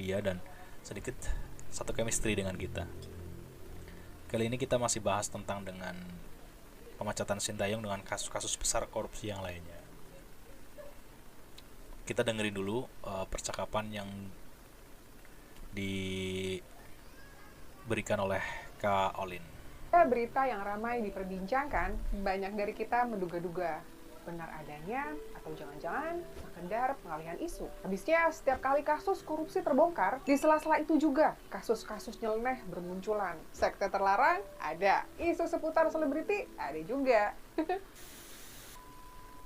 dia dan sedikit satu chemistry dengan kita. Kali ini kita masih bahas tentang dengan pemecatan Sintayong dengan kasus-kasus besar korupsi yang lainnya. Kita dengerin dulu percakapan yang diberikan oleh Kak Olin. Berita yang ramai diperbincangkan, banyak dari kita menduga-duga benar adanya atau jangan-jangan sekedar pengalihan isu. Habisnya setiap kali kasus korupsi terbongkar, di sela-sela itu juga kasus-kasus nyeleneh bermunculan. Sekte terlarang ada, isu seputar selebriti ada juga.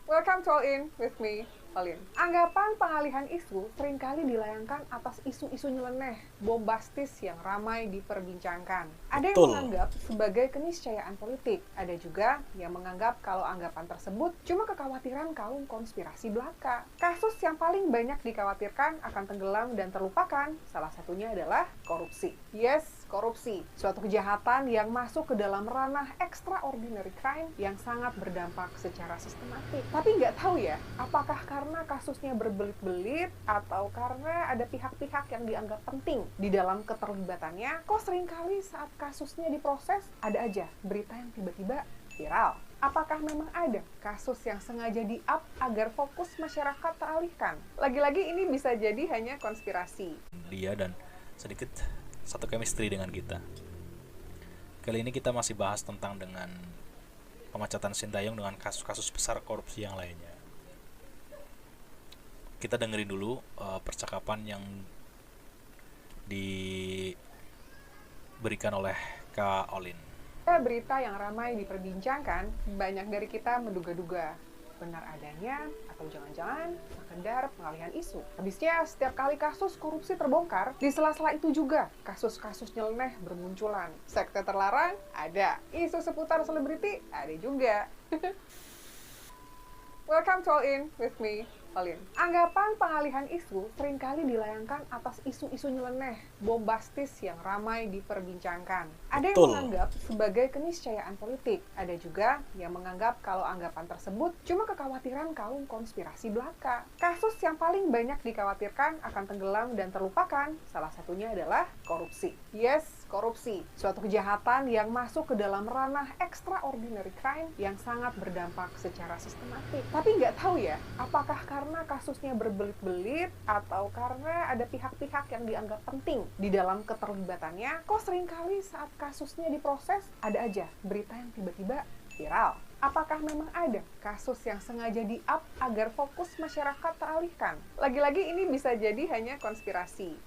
Welcome to All In with me, Olin. Anggapan pengalihan isu seringkali dilayangkan atas isu-isu nyeleneh, bombastis yang ramai diperbincangkan. Ada yang menganggap sebagai keniscayaan politik. Ada juga yang menganggap kalau anggapan tersebut cuma kekhawatiran kaum konspirasi belaka. Kasus yang paling banyak dikhawatirkan akan tenggelam dan terlupakan, salah satunya adalah korupsi. Yes, korupsi, suatu kejahatan yang masuk ke dalam ranah extraordinary crime yang sangat berdampak secara sistematik. Tapi nggak tahu ya, apakah karena kasusnya berbelit-belit atau karena ada pihak-pihak yang dianggap penting di dalam keterlibatannya, kok seringkali saat kasusnya diproses, ada aja berita yang tiba-tiba viral. Apakah memang ada kasus yang sengaja di-up agar fokus masyarakat teralihkan? Lagi-lagi ini bisa jadi hanya konspirasi. Dia dan sedikit satu chemistry dengan kita. Kali ini kita masih bahas tentang dengan pemecatan Sintayong dengan kasus-kasus besar korupsi yang lainnya. Kita dengerin dulu percakapan yang diberikan oleh Kak Olin. Berita yang ramai diperbincangkan, banyak dari kita menduga-duga benar adanya atau jangan-jangan sekedar pengalihan isu. Habisnya setiap kali kasus korupsi terbongkar, di sela-sela itu juga kasus-kasus nyeleneh bermunculan. Sekte terlarang ada, isu seputar selebriti ada juga. Welcome to All In with me, Olin. Anggapan pengalihan isu seringkali dilayangkan atas isu-isu nyeleneh, bombastis yang ramai diperbincangkan. Ada yang menganggap sebagai keniscayaan politik. Ada juga yang menganggap kalau anggapan tersebut cuma kekhawatiran kaum konspirasi belaka. Kasus yang paling banyak dikhawatirkan akan tenggelam dan terlupakan, salah satunya adalah korupsi. Yes, korupsi, suatu kejahatan yang masuk ke dalam ranah extraordinary crime yang sangat berdampak secara sistematik. Tapi nggak tahu ya, apakah karena kasusnya berbelit-belit atau karena ada pihak-pihak yang dianggap penting di dalam keterlibatannya, kok seringkali saat kasusnya diproses, ada aja berita yang tiba-tiba viral. Apakah memang ada kasus yang sengaja di-up agar fokus masyarakat teralihkan? Lagi-lagi ini bisa jadi hanya konspirasi.